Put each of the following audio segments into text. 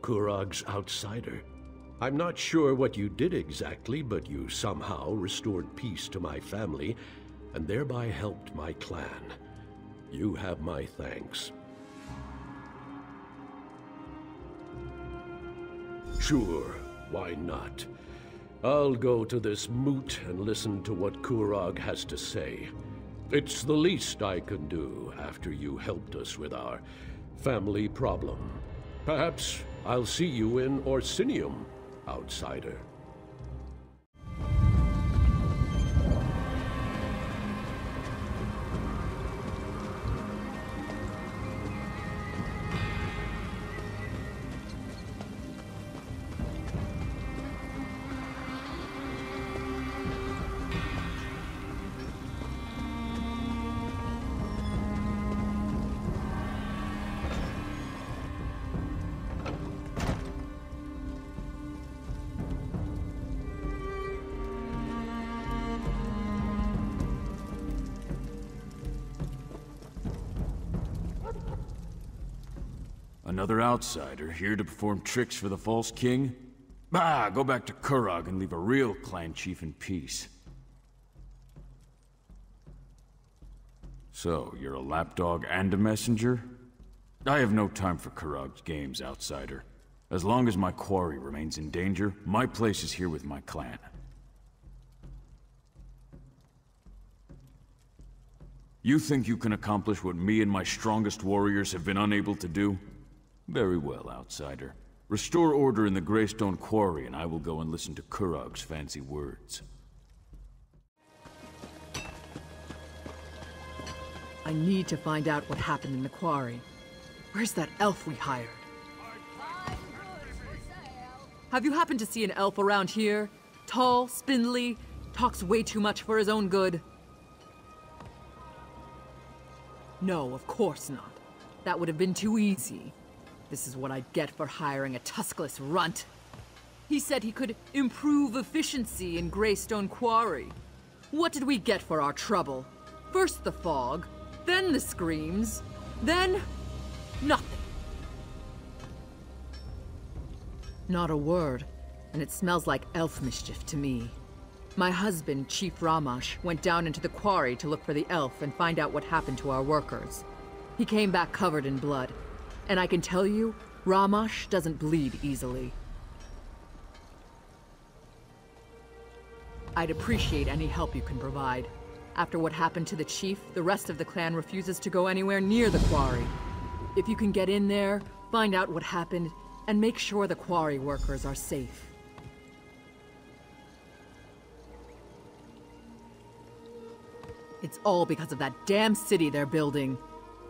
Kurog's outsider. I'm not sure what you did exactly, but you somehow restored peace to my family, and thereby helped my clan. You have my thanks. Sure, why not? I'll go to this moot and listen to what Kurog has to say. It's the least I can do after you helped us with our family problem. Perhaps I'll see you in Orsinium, outsider. Another outsider here to perform tricks for the false king? Bah, go back to Kurog and leave a real clan chief in peace. So, you're a lapdog and a messenger? I have no time for Kurog's games, outsider. As long as my quarry remains in danger, my place is here with my clan. You think you can accomplish what me and my strongest warriors have been unable to do? Very well, outsider. Restore order in the Greystone Quarry, and I will go and listen to Kurog's fancy words. I need to find out what happened in the quarry. Where's that elf we hired? Have you happened to see an elf around here? Tall, spindly, talks way too much for his own good. No, of course not. That would have been too easy. This is what I'd get for hiring a tuskless runt. He said he could improve efficiency in Greystone Quarry. What did we get for our trouble? First the fog, then the screams, then nothing. Not a word, and it smells like elf mischief to me. My husband, Chief Ramash, went down into the quarry to look for the elf and find out what happened to our workers. He came back covered in blood. And I can tell you, Ramash doesn't bleed easily. I'd appreciate any help you can provide. After what happened to the chief, the rest of the clan refuses to go anywhere near the quarry. If you can get in there, find out what happened, and make sure the quarry workers are safe. It's all because of that damn city they're building.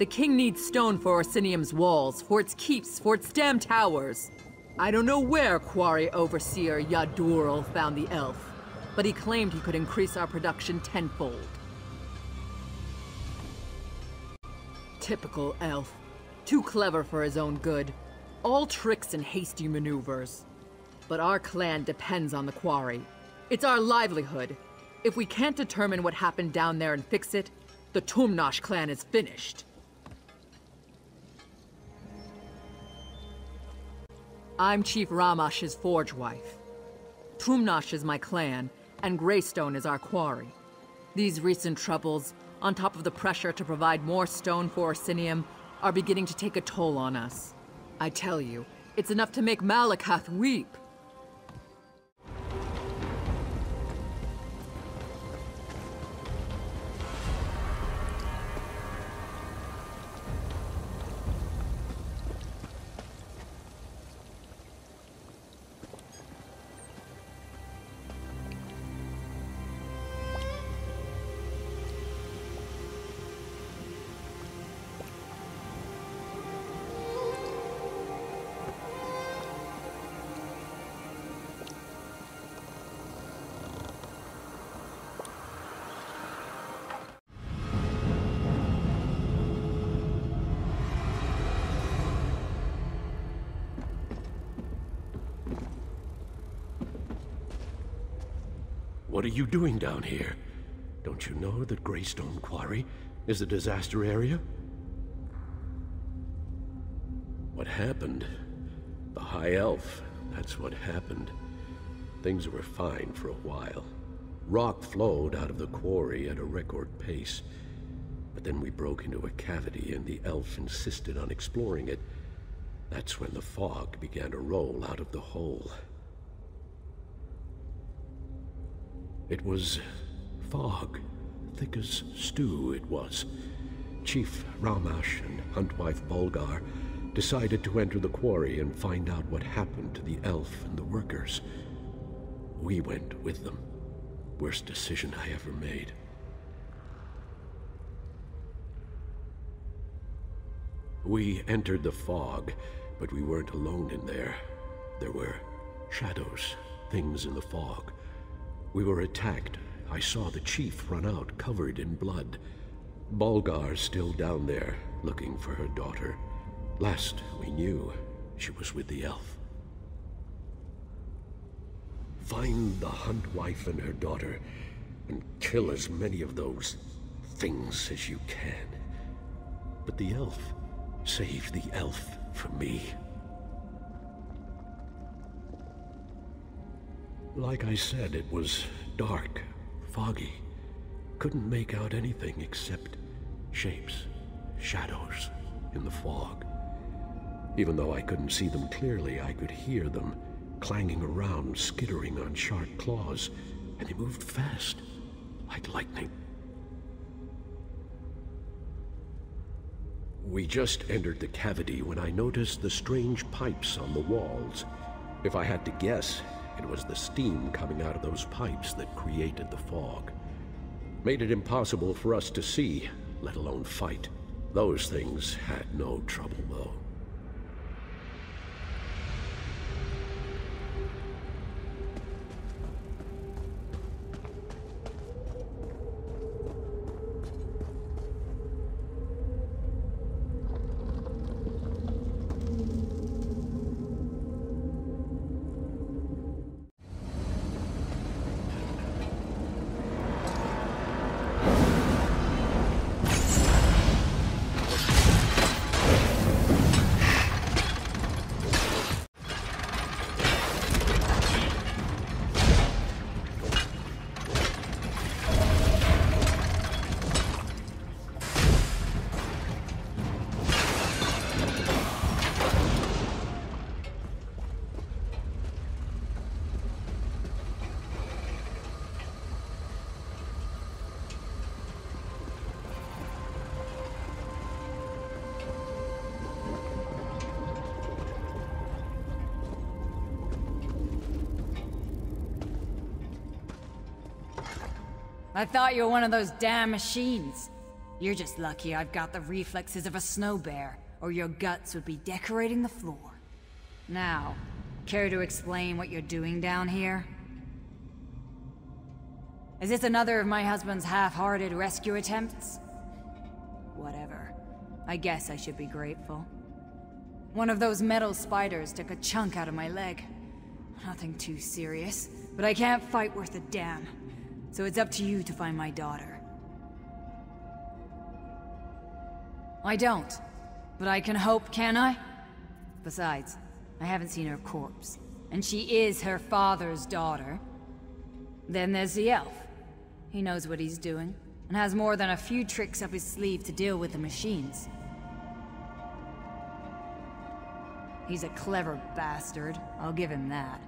The king needs stone for Orsinium's walls, for its keeps, for its damn towers. I don't know where Quarry Overseer Yadurl found the elf, but he claimed he could increase our production tenfold. Typical elf. Too clever for his own good. All tricks and hasty maneuvers. But our clan depends on the quarry. It's our livelihood. If we can't determine what happened down there and fix it, the Tumnash clan is finished. I'm Chief Ramash's forge wife. Tumnash is my clan, and Greystone is our quarry. These recent troubles, on top of the pressure to provide more stone for Orsinium, are beginning to take a toll on us. I tell you, it's enough to make Malakath weep. What are you doing down here? Don't you know that Greystone Quarry is a disaster area? What happened? The A high elf, that's what happened. Things were fine for a while. Rock flowed out of the quarry at a record pace. But then we broke into a cavity and the elf insisted on exploring it. That's when the fog began to roll out of the hole. It was fog, thick as stew it was. Chief Ramash and Huntwife Bulgar decided to enter the quarry and find out what happened to the elf and the workers. We went with them. Worst decision I ever made. We entered the fog, but we weren't alone in there. There were shadows, things in the fog. We were attacked. I saw the chief run out, covered in blood. Bulgar's still down there, looking for her daughter. Last we knew, she was with the elf. Find the Huntwife and her daughter, and kill as many of those things as you can. But the elf, save the elf for me. Like I said, it was dark, foggy. Couldn't make out anything except shapes, shadows in the fog. Even though I couldn't see them clearly, I could hear them clanging around, skittering on sharp claws, and they moved fast, like lightning. We just entered the cavity when I noticed the strange pipes on the walls. If I had to guess, it was the steam coming out of those pipes that created the fog. Made it impossible for us to see, let alone fight. Those things had no trouble, though. I thought you were one of those damn machines. You're just lucky I've got the reflexes of a snow bear, or your guts would be decorating the floor. Now, care to explain what you're doing down here? Is this another of my husband's half-hearted rescue attempts? Whatever. I guess I should be grateful. One of those metal spiders took a chunk out of my leg. Nothing too serious, but I can't fight worth a damn. So it's up to you to find my daughter. I don't, but I can hope, can I? Besides, I haven't seen her corpse, and she is her father's daughter. Then there's the elf. He knows what he's doing, and has more than a few tricks up his sleeve to deal with the machines. He's a clever bastard, I'll give him that.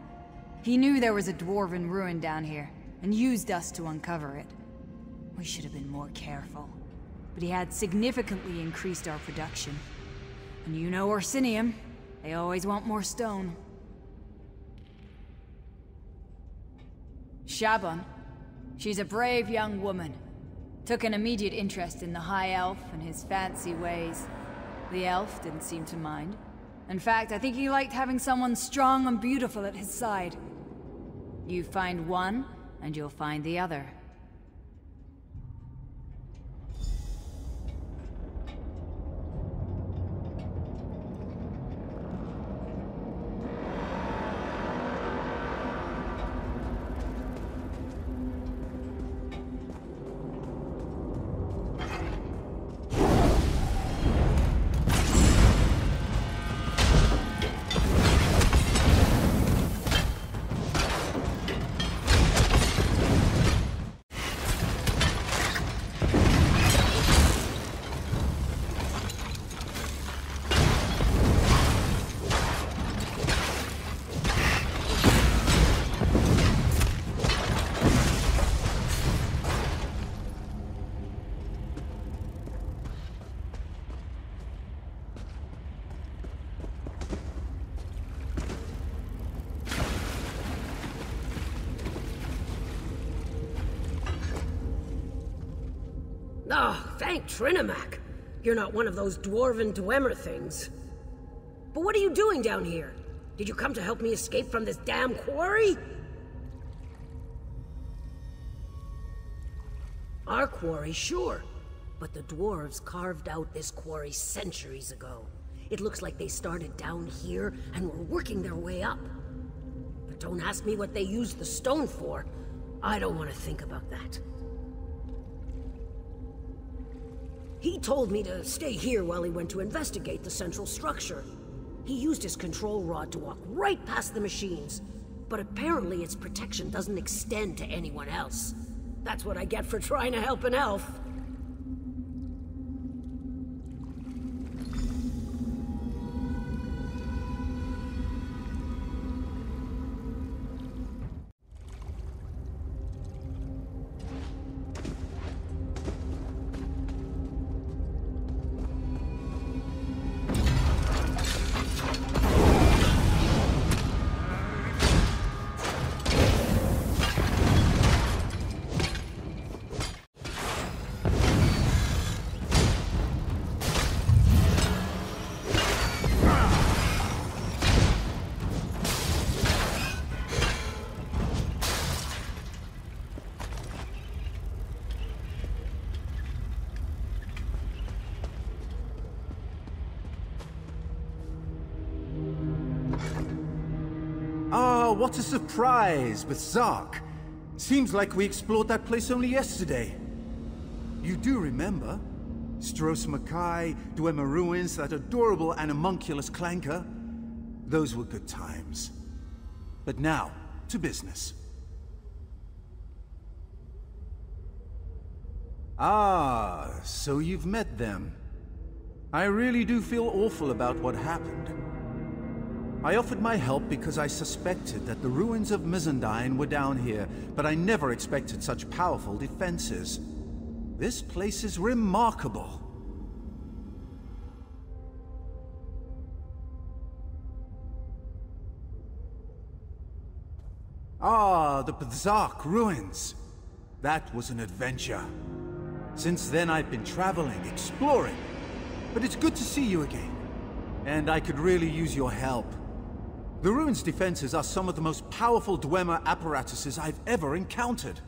He knew there was a dwarven ruin down here, and used us to uncover it. We should have been more careful. But he had significantly increased our production. And you know Orsinium, they always want more stone. Shaban, she's a brave young woman. Took an immediate interest in the High Elf and his fancy ways. The elf didn't seem to mind. In fact, I think he liked having someone strong and beautiful at his side. You find one, and you'll find the other. Oh, thank Trinimac. You're not one of those dwarven dwemer things. But what are you doing down here? Did you come to help me escape from this damn quarry? Our quarry, sure. But the dwarves carved out this quarry centuries ago. It looks like they started down here and were working their way up. But don't ask me what they used the stone for. I don't want to think about that. He told me to stay here while he went to investigate the central structure. He used his control rod to walk right past the machines, but apparently its protection doesn't extend to anyone else. That's what I get for trying to help an elf. What a surprise, with Zark. Seems like we explored that place only yesterday. You do remember? Stros Mackay, Dwemer Ruins, that adorable animunculus clanker. Those were good times. But now, to business. Ah, so you've met them. I really do feel awful about what happened. I offered my help because I suspected that the ruins of Mizandine were down here, but I never expected such powerful defenses. This place is remarkable. Ah, the Bzark ruins. That was an adventure. Since then I've been traveling, exploring. But it's good to see you again. And I could really use your help. The ruins' defenses are some of the most powerful Dwemer apparatuses I've ever encountered.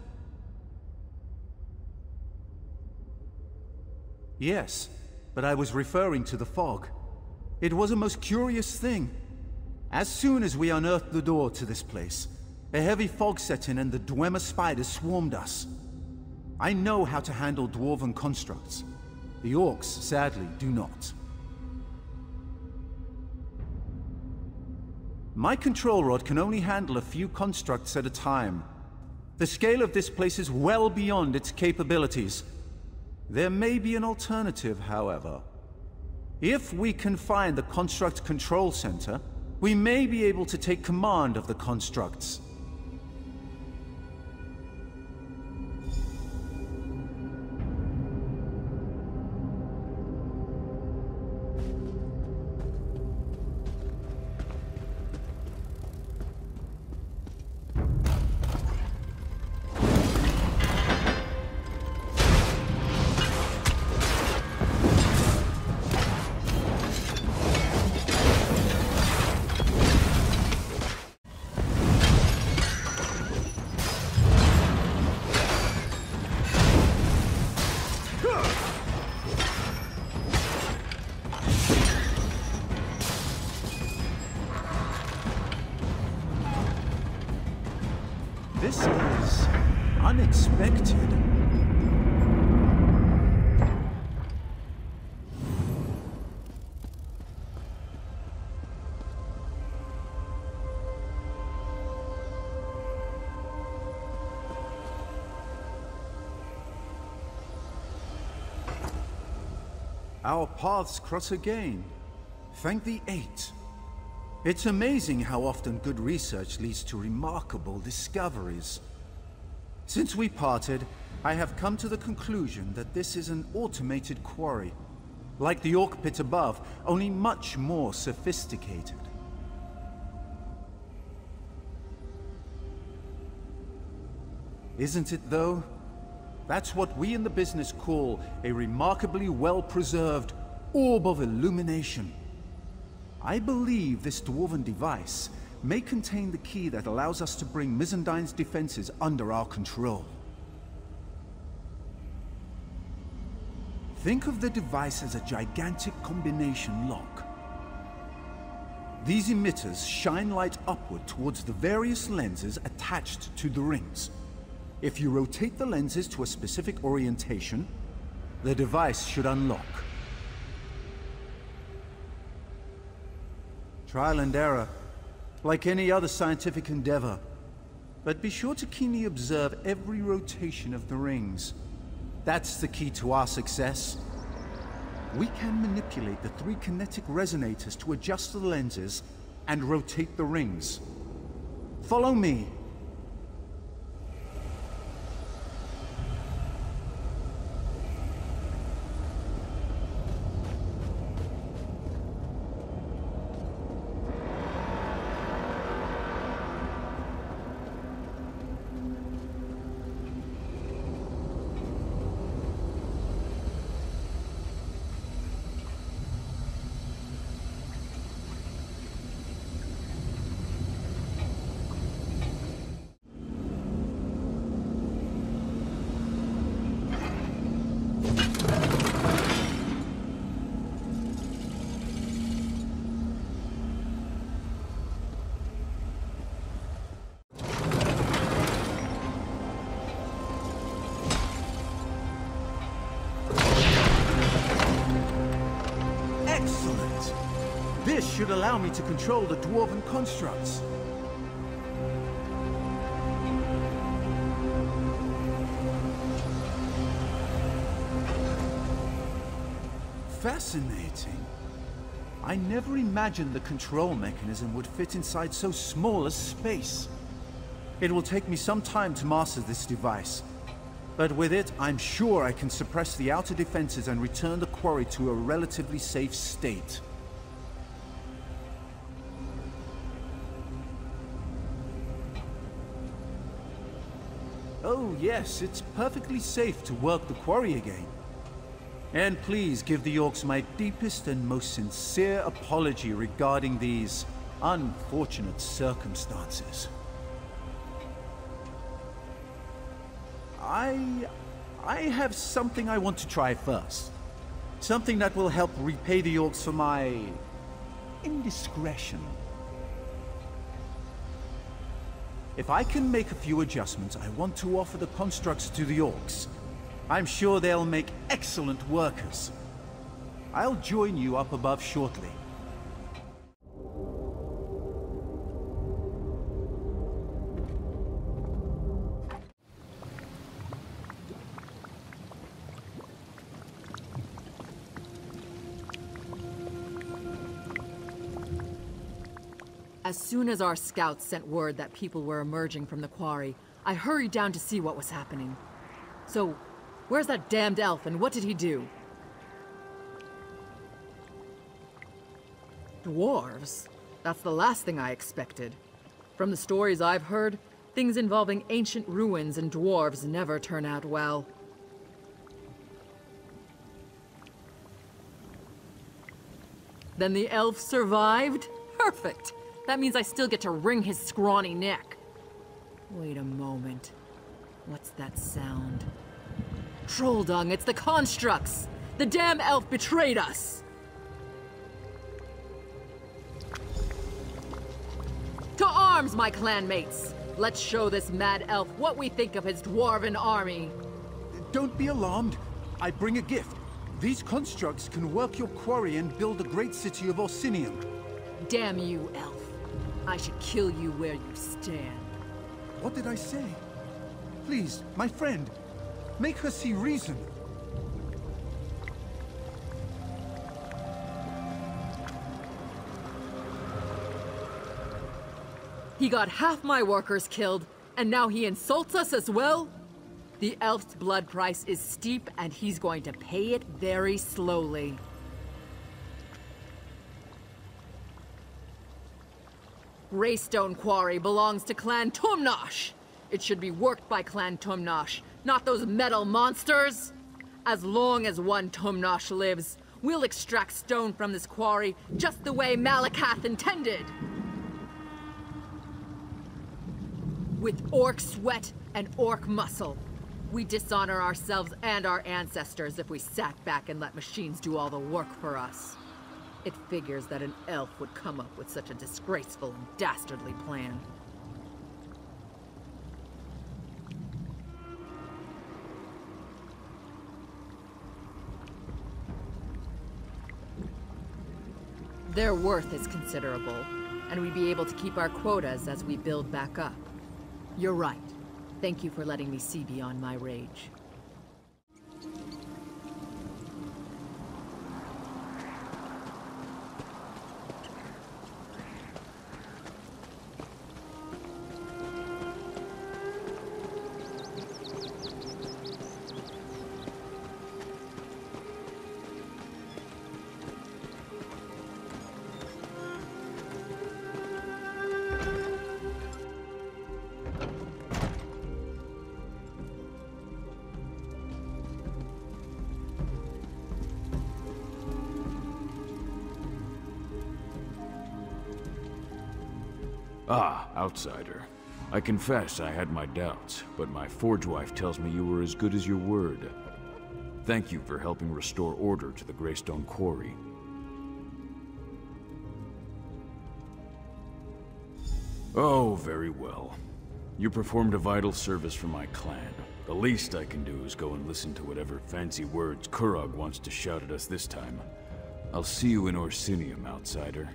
Yes, but I was referring to the fog. It was a most curious thing. As soon as we unearthed the door to this place, a heavy fog set in and the Dwemer spiders swarmed us. I know how to handle dwarven constructs. The orcs, sadly, do not. My control rod can only handle a few constructs at a time. The scale of this place is well beyond its capabilities. There may be an alternative, however. If we can find the construct control center, we may be able to take command of the constructs. This is unexpected. Our paths cross again. Thank the Eight. It's amazing how often good research leads to remarkable discoveries. Since we parted, I have come to the conclusion that this is an automated quarry. Like the Orc Pit above, only much more sophisticated. Isn't it though? That's what we in the business call a remarkably well-preserved orb of illumination. I believe this dwarven device may contain the key that allows us to bring Mizandine's defenses under our control. Think of the device as a gigantic combination lock. These emitters shine light upward towards the various lenses attached to the rings. If you rotate the lenses to a specific orientation, the device should unlock. Trial and error, like any other scientific endeavor. But be sure to keenly observe every rotation of the rings. That's the key to our success. We can manipulate the 3 kinetic resonators to adjust the lenses and rotate the rings. Follow me. This should allow me to control the dwarven constructs. Fascinating. I never imagined the control mechanism would fit inside so small a space. It will take me some time to master this device. But with it, I'm sure I can suppress the outer defenses and return the quarry to a relatively safe state. Oh yes, it's perfectly safe to work the quarry again. And please give the orcs my deepest and most sincere apology regarding these unfortunate circumstances. I have something I want to try first. Something that will help repay the orcs for my indiscretion. If I can make a few adjustments, I want to offer the constructs to the orcs. I'm sure they'll make excellent workers. I'll join you up above shortly. As soon as our scouts sent word that people were emerging from the quarry, I hurried down to see what was happening. So, where's that damned elf and what did he do? Dwarves? That's the last thing I expected. From the stories I've heard, things involving ancient ruins and dwarves never turn out well. Then the elf survived? Perfect! That means I still get to wring his scrawny neck. Wait a moment. What's that sound? Troll dung, it's the constructs! The damn elf betrayed us! To arms, my clanmates! Let's show this mad elf what we think of his dwarven army. Don't be alarmed. I bring a gift. These constructs can work your quarry and build a great city of Orsinium. Damn you, elf. I should kill you where you stand. What did I say? Please, my friend, make her see reason. He got half my workers killed, and now he insults us as well? The elf's blood price is steep, and he's going to pay it very slowly. Greystone Quarry belongs to Clan Tumnosh. It should be worked by Clan Tumnosh, not those metal monsters! As long as one Tumnosh lives, we'll extract stone from this quarry just the way Malakath intended! With orc sweat and orc muscle. We dishonor ourselves and our ancestors if we sat back and let machines do all the work for us. It figures that an elf would come up with such a disgraceful and dastardly plan. Their worth is considerable, and we'd be able to keep our quotas as we build back up. You're right. Thank you for letting me see beyond my rage. Ah, outsider. I confess I had my doubts, but my forge wife tells me you were as good as your word. Thank you for helping restore order to the Greystone Quarry. Oh, very well. You performed a vital service for my clan. The least I can do is go and listen to whatever fancy words Kurog wants to shout at us this time. I'll see you in Orsinium, outsider.